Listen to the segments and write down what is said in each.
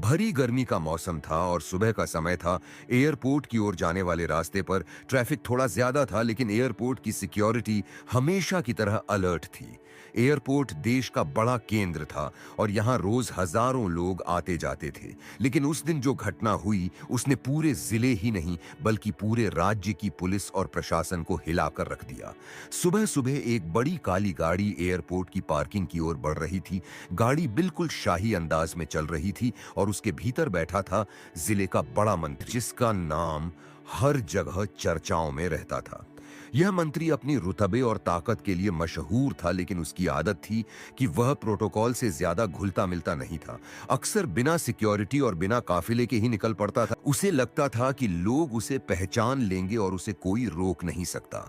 भरी गर्मी का मौसम था और सुबह का समय था। एयरपोर्ट की ओर जाने वाले रास्ते पर ट्रैफिक थोड़ा ज्यादा था, लेकिन एयरपोर्ट की सिक्योरिटी हमेशा की तरह अलर्ट थी। एयरपोर्ट देश का बड़ा केंद्र था और यहाँ रोज हजारों लोग आते जाते थे। लेकिन उस दिन जो घटना हुई उसने पूरे जिले ही नहीं बल्कि पूरे राज्य की पुलिस और प्रशासन को हिलाकर रख दिया। सुबह सुबह एक बड़ी काली गाड़ी एयरपोर्ट की पार्किंग की ओर बढ़ रही थी। गाड़ी बिल्कुल शाही अंदाज में चल रही थी और उसके भीतर बैठा था जिले का बड़ा मंत्री, जिसका नाम हर जगह चर्चाओं में रहता था। यह मंत्री अपनी रुतबे और ताकत के लिए मशहूर था, लेकिन उसकी आदत थी कि वह प्रोटोकॉल से ज्यादा घुलता मिलता नहीं था। अक्सर बिना सिक्योरिटी और बिना काफिले के ही निकल पड़ता था। उसे लगता था कि लोग उसे पहचान लेंगे और उसे कोई रोक नहीं सकता।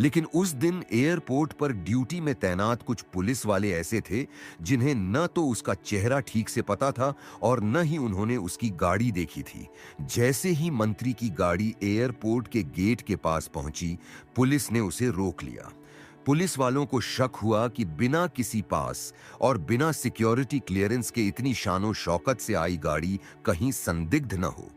लेकिन उस दिन एयरपोर्ट पर ड्यूटी में तैनात कुछ पुलिस वाले ऐसे थे जिन्हें न तो उसका चेहरा ठीक से पता था और न ही उन्होंने उसकी गाड़ी देखी थी। जैसे ही मंत्री की गाड़ी एयरपोर्ट के गेट के पास पहुंची, पुलिस ने उसे रोक लिया। पुलिस वालों को शक हुआ कि बिना किसी पास और बिना सिक्योरिटी क्लियरेंस के इतनी शानो शौकत से आई गाड़ी कहीं संदिग्ध न हो।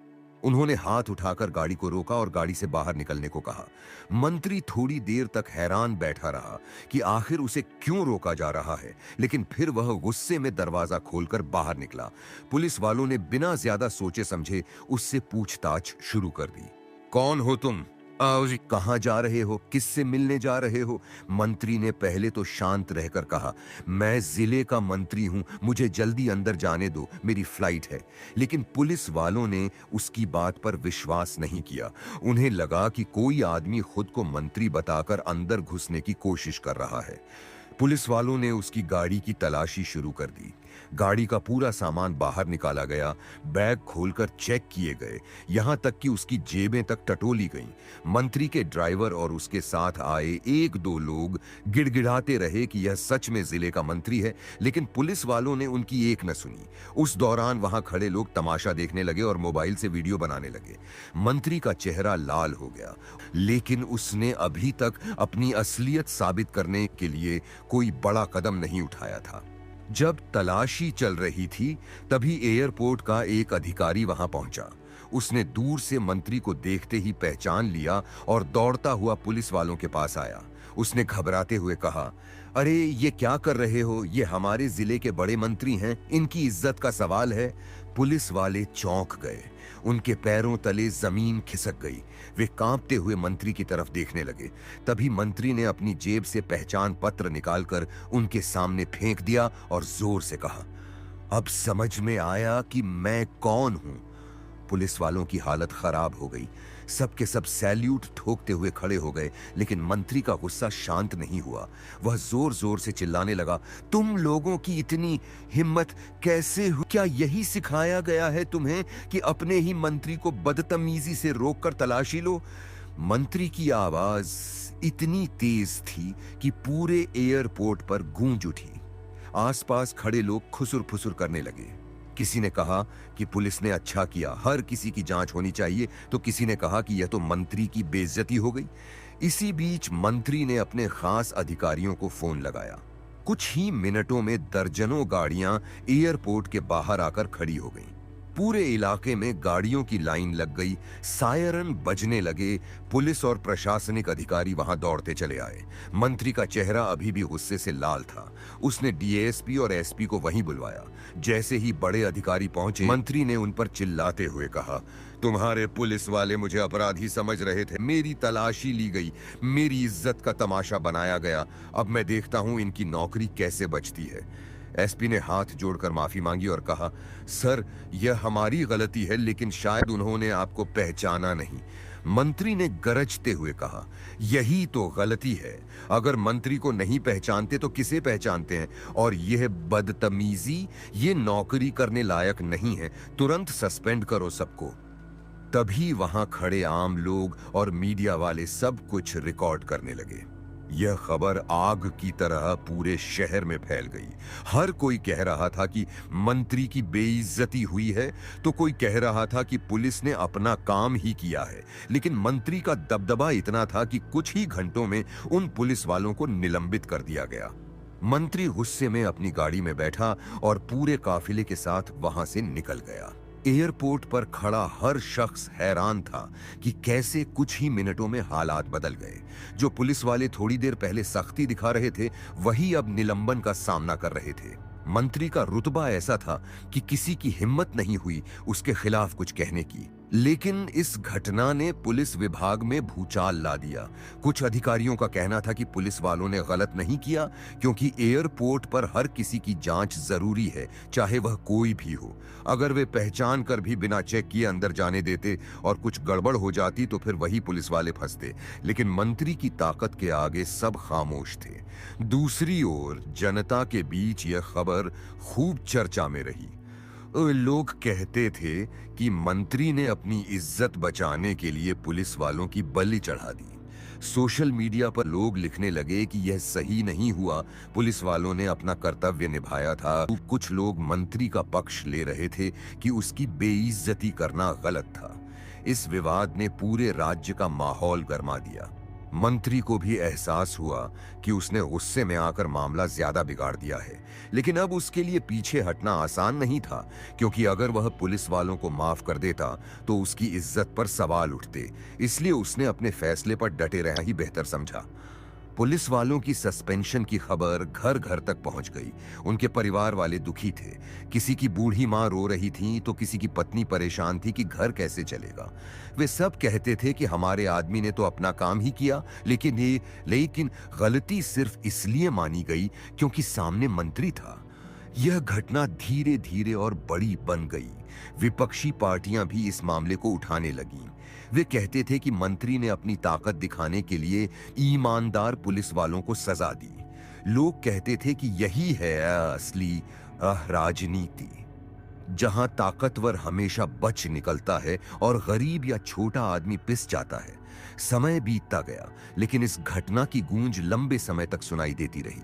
उन्होंने हाथ उठाकर गाड़ी को रोका और गाड़ी से बाहर निकलने को कहा। मंत्री थोड़ी देर तक हैरान बैठा रहा कि आखिर उसे क्यों रोका जा रहा है, लेकिन फिर वह गुस्से में दरवाजा खोलकर बाहर निकला। पुलिस वालों ने बिना ज्यादा सोचे समझे उससे पूछताछ शुरू कर दी। कौन हो तुम? आओ जी, कहाँ जा रहे हो? किससे मिलने जा रहे हो? मंत्री ने पहले तो शांत रहकर कहा, मैं जिले का मंत्री हूं, मुझे जल्दी अंदर जाने दो, मेरी फ्लाइट है। लेकिन पुलिस वालों ने उसकी बात पर विश्वास नहीं किया। उन्हें लगा कि कोई आदमी खुद को मंत्री बताकर अंदर घुसने की कोशिश कर रहा है। पुलिस वालों ने उसकी गाड़ी की तलाशी शुरू कर दी। गाड़ी का पूरा सामान बाहर निकाला गया, बैग खोलकर चेक किए गए, यहां तक कि उसकी जेबें तक टटोली गईं। मंत्री के ड्राइवर और उसके साथ आए एक दो लोग गिड़गिड़ाते रहे कि यह सच में जिले का मंत्री है, लेकिन पुलिस वालों ने उनकी एक न सुनी। उस दौरान वहां खड़े लोग तमाशा देखने लगे और मोबाइल से वीडियो बनाने लगे। मंत्री का चेहरा लाल हो गया, लेकिन उसने अभी तक अपनी असलियत साबित करने के लिए कोई बड़ा कदम नहीं उठाया था। जब तलाशी चल रही थी, तभी एयरपोर्ट का एक अधिकारी वहां पहुंचा। उसने दूर से मंत्री को देखते ही पहचान लिया और दौड़ता हुआ पुलिस वालों के पास आया। उसने घबराते हुए कहा, अरे ये क्या कर रहे हो? ये हमारे जिले के बड़े मंत्री हैं, इनकी इज्जत का सवाल है। पुलिस वाले चौंक गए, उनके पैरों तले जमीन खिसक गई। वे कांपते हुए मंत्री की तरफ देखने लगे। तभी मंत्री ने अपनी जेब से पहचान पत्र निकालकर उनके सामने फेंक दिया और जोर से कहा, अब समझ में आया कि मैं कौन हूं। पुलिस वालों की हालत खराब हो गई। सबके सब सैल्यूट ठोकते हुए खड़े हो गए, लेकिन मंत्री का गुस्सा शांत नहीं हुआ। वह जोर जोर से चिल्लाने लगा, तुम लोगों की इतनी हिम्मत कैसे हुई? क्या यही सिखाया गया है तुम्हें कि अपने ही मंत्री को बदतमीजी से रोककर तलाशी लो? मंत्री की आवाज इतनी तेज थी कि पूरे एयरपोर्ट पर गूंज उठी। आसपास खड़े लोग खुसुर फुसुर करने लगे। किसी ने कहा कि पुलिस ने अच्छा किया, हर किसी की जांच होनी चाहिए, तो किसी ने कहा कि यह तो मंत्री की बेइज्जती हो गई। इसी बीच मंत्री ने अपने खास अधिकारियों को फोन लगाया। कुछ ही मिनटों में दर्जनों गाड़ियां एयरपोर्ट के बाहर आकर खड़ी हो गईं। पूरे इलाके में गाड़ियों की लाइन लग गई, सायरन बजने लगे। पुलिस और प्रशासनिक अधिकारी वहां दौड़ते चले आए। मंत्री का चेहरा अभी भी गुस्से से लाल था। उसने डीएसपी और एसपी को वहीं बुलवाया। जैसे ही बड़े अधिकारी पहुंचे, मंत्री ने उन पर चिल्लाते हुए कहा, तुम्हारे पुलिस वाले मुझे अपराधी समझ रहे थे, मेरी तलाशी ली गई, मेरी इज्जत का तमाशा बनाया गया। अब मैं देखता हूं इनकी नौकरी कैसे बचती है। एसपी ने हाथ जोड़कर माफी मांगी और कहा, सर यह हमारी गलती है, लेकिन शायद उन्होंने आपको पहचाना नहीं। मंत्री ने गरजते हुए कहा, यही तो गलती है। अगर मंत्री को नहीं पहचानते तो किसे पहचानते हैं? और यह बदतमीजी, ये नौकरी करने लायक नहीं है, तुरंत सस्पेंड करो सबको। तभी वहां खड़े आम लोग और मीडिया वाले सब कुछ रिकॉर्ड करने लगे। यह खबर आग की तरह पूरे शहर में फैल गई। हर कोई कह रहा था कि मंत्री की बेइज्जती हुई है, तो कोई कह रहा था कि पुलिस ने अपना काम ही किया है। लेकिन मंत्री का दबदबा इतना था कि कुछ ही घंटों में उन पुलिस वालों को निलंबित कर दिया गया। मंत्री गुस्से में अपनी गाड़ी में बैठा और पूरे काफिले के साथ वहां से निकल गया। एयरपोर्ट पर खड़ा हर शख्स हैरान था कि कैसे कुछ ही मिनटों में हालात बदल गए। जो पुलिस वाले थोड़ी देर पहले सख्ती दिखा रहे थे, वही अब निलंबन का सामना कर रहे थे। मंत्री का रुतबा ऐसा था कि किसी की हिम्मत नहीं हुई उसके खिलाफ कुछ कहने की। लेकिन इस घटना ने पुलिस विभाग में भूचाल ला दिया। कुछ अधिकारियों का कहना था कि पुलिस वालों ने गलत नहीं किया, क्योंकि एयरपोर्ट पर हर किसी की जांच जरूरी है, चाहे वह कोई भी हो। अगर वे पहचान कर भी बिना चेक किए अंदर जाने देते और कुछ गड़बड़ हो जाती तो फिर वही पुलिस वाले फंसते। लेकिन मंत्री की ताकत के आगे सब खामोश थे। दूसरी ओर जनता के बीच यह खबर खूब चर्चा में रही। लोग कहते थे कि मंत्री ने अपनी इज्जत बचाने के लिए पुलिस वालों की बलि चढ़ा दी। सोशल मीडिया पर लोग लिखने लगे कि यह सही नहीं हुआ, पुलिस वालों ने अपना कर्तव्य निभाया था। कुछ लोग मंत्री का पक्ष ले रहे थे कि उसकी बेइज्जती करना गलत था। इस विवाद ने पूरे राज्य का माहौल गरमा दिया। मंत्री को भी एहसास हुआ कि उसने गुस्से में आकर मामला ज्यादा बिगाड़ दिया है। लेकिन अब उसके लिए पीछे हटना आसान नहीं था, क्योंकि अगर वह पुलिस वालों को माफ कर देता तो उसकी इज्जत पर सवाल उठते। इसलिए उसने अपने फैसले पर डटे रहना ही बेहतर समझा। पुलिस वालों की सस्पेंशन की खबर घर घर तक पहुंच गई। उनके परिवार वाले दुखी थे। किसी की बूढ़ी मां रो रही थी तो किसी की पत्नी परेशान थी कि घर कैसे चलेगा। वे सब कहते थे कि हमारे आदमी ने तो अपना काम ही किया, लेकिन गलती सिर्फ इसलिए मानी गई क्योंकि सामने मंत्री था। यह घटना धीरे धीरे और बड़ी बन गई। विपक्षी पार्टियां भी इस मामले को उठाने लगीं। वे कहते थे कि मंत्री ने अपनी ताकत दिखाने के लिए ईमानदार पुलिस वालों को सजा दी। लोग कहते थे कि यही है असली राजनीति, जहां ताकतवर हमेशा बच निकलता है और गरीब या छोटा आदमी पिस जाता है। समय बीतता गया, लेकिन इस घटना की गूंज लंबे समय तक सुनाई देती रही।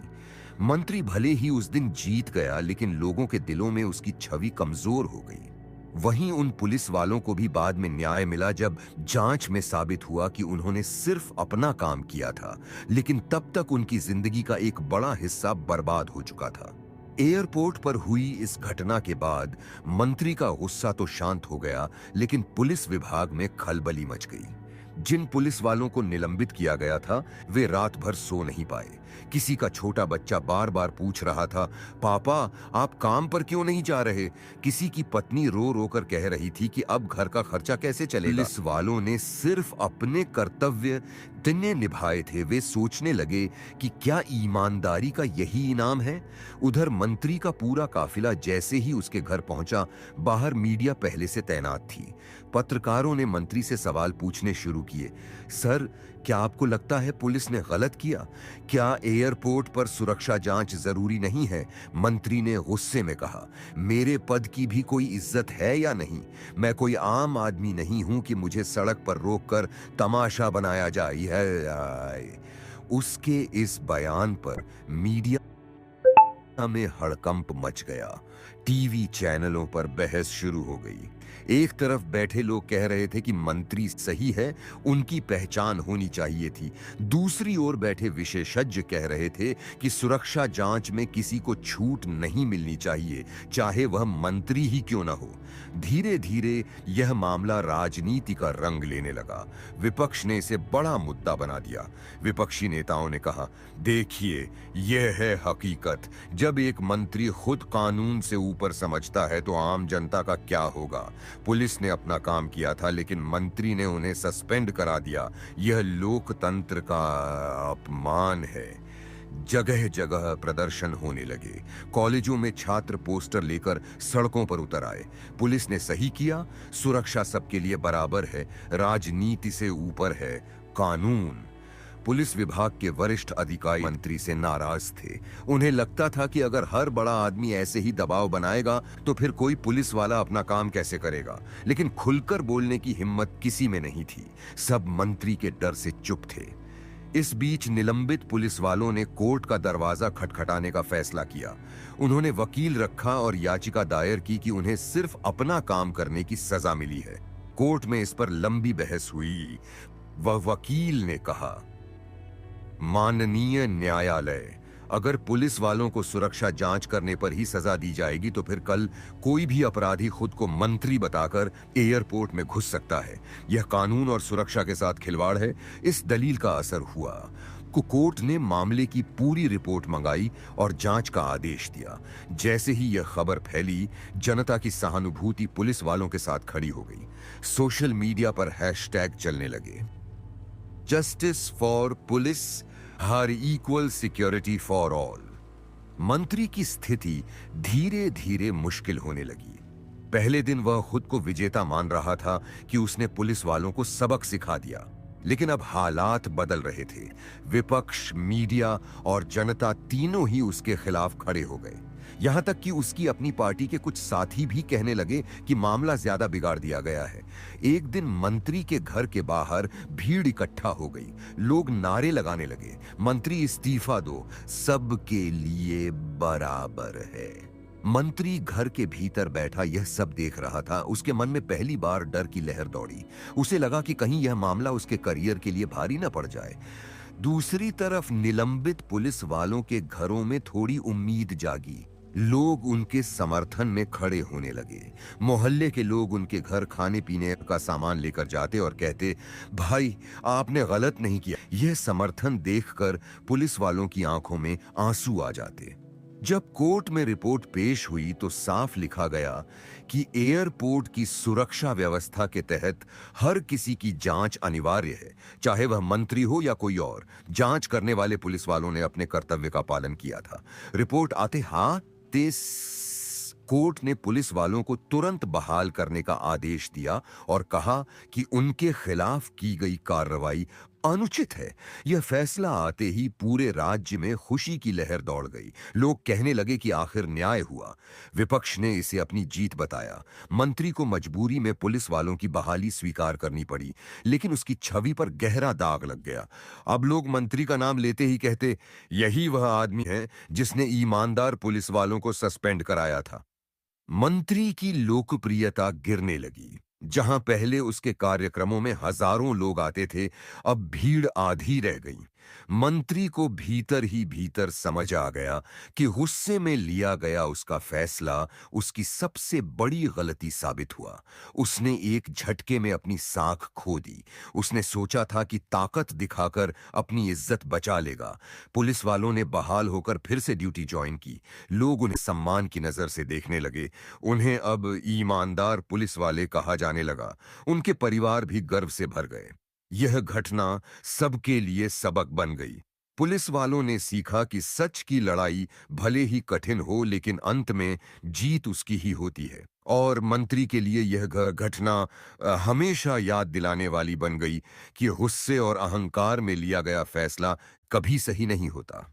मंत्री भले ही उस दिन जीत गया, लेकिन लोगों के दिलों में उसकी छवि कमजोर हो गई। वहीं उन पुलिस वालों को भी बाद में न्याय मिला, जब जांच में साबित हुआ कि उन्होंने सिर्फ अपना काम किया था, लेकिन तब तक उनकी जिंदगी का एक बड़ा हिस्सा बर्बाद हो चुका था। एयरपोर्ट पर हुई इस घटना के बाद मंत्री का गुस्सा तो शांत हो गया, लेकिन पुलिस विभाग में खलबली मच गई। जिन पुलिस वालों को निलंबित किया गया था, वे रात भर सो नहीं पाए। किसी का छोटा बच्चा बार बार पूछ रहा था, पापा आप काम पर क्यों नहीं जा रहे? किसी की पत्नी रो रो कर कह रही थी कि अब घर का खर्चा कैसे चलेगा? पुलिस वालों ने सिर्फ अपने कर्तव्य तिन्ने निभाए थे। वे सोचने लगे कि क्या ईमानदारी का यही इनाम है? उधर मंत्री का पूरा काफिला जैसे ही उसके घर पहुंचा, बाहर मीडिया पहले से तैनात थी। पत्रकारों ने मंत्री से सवाल पूछने शुरू किए। सर, क्या आपको लगता है पुलिस ने गलत किया? क्या एयरपोर्ट पर सुरक्षा जांच जरूरी नहीं है? मंत्री ने गुस्से में कहा, मेरे पद की भी कोई इज्जत है या नहीं? मैं कोई आम आदमी नहीं हूं कि मुझे सड़क पर रोककर तमाशा बनाया जाए है। उसके इस बयान पर मीडिया में हड़कंप मच गया। टीवी चैनलों पर बहस शुरू हो गई। एक तरफ बैठे लोग कह रहे थे कि मंत्री सही है, उनकी पहचान होनी चाहिए थी। दूसरी ओर बैठे विशेषज्ञ कह रहे थे कि सुरक्षा जांच में किसी को छूट नहीं मिलनी चाहिए, चाहे वह मंत्री ही क्यों न हो। धीरे धीरे यह मामला राजनीति का रंग लेने लगा। विपक्ष ने इसे बड़ा मुद्दा बना दिया। विपक्षी नेताओं ने कहा, देखिए यह है हकीकत। जब एक मंत्री खुद कानून से ऊपर समझता है तो आम जनता का क्या होगा? पुलिस ने अपना काम किया था, लेकिन मंत्री ने उन्हें सस्पेंड करा दिया। यह लोकतंत्र का अपमान है। जगह जगह प्रदर्शन होने लगे। कॉलेजों में छात्र पोस्टर लेकर सड़कों पर उतर आए। पुलिस ने सही किया, सुरक्षा सबके लिए बराबर है, राजनीति से ऊपर है कानून। पुलिस विभाग के वरिष्ठ अधिकारी मंत्री से नाराज थे। उन्हें लगता था कि अगर हर बड़ा आदमी ऐसे ही दबाव बनाएगा तो फिर कोई पुलिस वाला अपना काम कैसे करेगा। लेकिन खुलकर बोलने की हिम्मत किसी में नहीं थी। सब मंत्री के डर से चुप थे। इस बीच निलंबित पुलिस वालों ने कोर्ट का दरवाजा खटखटाने का फैसला किया। उन्होंने वकील रखा और याचिका दायर की कि उन्हें सिर्फ अपना काम करने की सजा मिली है। कोर्ट में इस पर लंबी बहस हुई। वह वकील ने कहा, माननीय न्यायालय, अगर पुलिस वालों को सुरक्षा जांच करने पर ही सजा दी जाएगी तो फिर कल कोई भी अपराधी खुद को मंत्री बताकर एयरपोर्ट में घुस सकता है। यह कानून और सुरक्षा के साथ खिलवाड़ है। इस दलील का असर हुआ। कोर्ट ने मामले की पूरी रिपोर्ट मंगाई और जांच का आदेश दिया। जैसे ही यह खबर फैली, जनता की सहानुभूति पुलिस वालों के साथ खड़ी हो गई। सोशल मीडिया पर हैशटैग चलने लगे, justice for police, her equal security for all. मंत्री की स्थिति धीरे धीरे मुश्किल होने लगी। पहले दिन वह खुद को विजेता मान रहा था कि उसने पुलिस वालों को सबक सिखा दिया, लेकिन अब हालात बदल रहे थे। विपक्ष, मीडिया और जनता तीनों ही उसके खिलाफ खड़े हो गए। यहां तक कि उसकी अपनी पार्टी के कुछ साथी भी कहने लगे कि मामला ज्यादा बिगाड़ दिया गया है। एक दिन मंत्री के घर के बाहर भीड़ इकट्ठा हो गई। लोग नारे लगाने लगे, मंत्री इस्तीफा दो, सबके लिए बराबर है। मंत्री घर के भीतर बैठा यह सब देख रहा था। उसके मन में पहली बार डर की लहर दौड़ी। उसे लगा कि कहीं यह मामला उसके करियर के लिए भारी न पड़ जाए। दूसरी तरफ निलंबित पुलिस वालों के घरों में थोड़ी उम्मीद जागी। लोग उनके समर्थन में खड़े होने लगे। मोहल्ले के लोग उनके घर खाने पीने का सामान लेकर जाते और कहते, भाई आपने गलत नहीं किया। यह समर्थन देखकर पुलिस वालों की आंखों में आंसू आ जाते। जब कोर्ट में रिपोर्ट पेश हुई तो साफ लिखा गया कि एयरपोर्ट की सुरक्षा व्यवस्था के तहत हर किसी की जांच अनिवार्य है, चाहे वह मंत्री हो या कोई और। जांच करने वाले पुलिस वालों ने अपने कर्तव्य का पालन किया था। रिपोर्ट आते कोर्ट ने पुलिस वालों को तुरंत बहाल करने का आदेश दिया और कहा कि उनके खिलाफ की गई कार्रवाई अनुचित है। यह फैसला आते ही पूरे राज्य में खुशी की लहर दौड़ गई। लोग कहने लगे कि आखिर न्याय हुआ। विपक्ष ने इसे अपनी जीत बताया। मंत्री को मजबूरी में पुलिस वालों की बहाली स्वीकार करनी पड़ी, लेकिन उसकी छवि पर गहरा दाग लग गया। अब लोग मंत्री का नाम लेते ही कहते, यही वह आदमी है जिसने ईमानदार पुलिस वालों को सस्पेंड कराया था। मंत्री की लोकप्रियता गिरने लगी। जहां पहले उसके कार्यक्रमों में हजारों लोग आते थे, अब भीड़ आधी रह गई। मंत्री को भीतर ही भीतर समझ आ गया कि गुस्से में लिया गया उसका फैसला उसकी सबसे बड़ी गलती साबित हुआ। उसने एक झटके में अपनी साख खो दी। उसने सोचा था कि ताकत दिखाकर अपनी इज्जत बचा लेगा। पुलिस वालों ने बहाल होकर फिर से ड्यूटी ज्वाइन की। लोग उन्हें सम्मान की नजर से देखने लगे। उन्हें अब ईमानदार पुलिस वाले कहा जाने लगा। उनके परिवार भी गर्व से भर गए। यह घटना सबके लिए सबक बन गई। पुलिस वालों ने सीखा कि सच की लड़ाई भले ही कठिन हो, लेकिन अंत में जीत उसकी ही होती है। और मंत्री के लिए यह घटना हमेशा याद दिलाने वाली बन गई कि गुस्से और अहंकार में लिया गया फैसला कभी सही नहीं होता।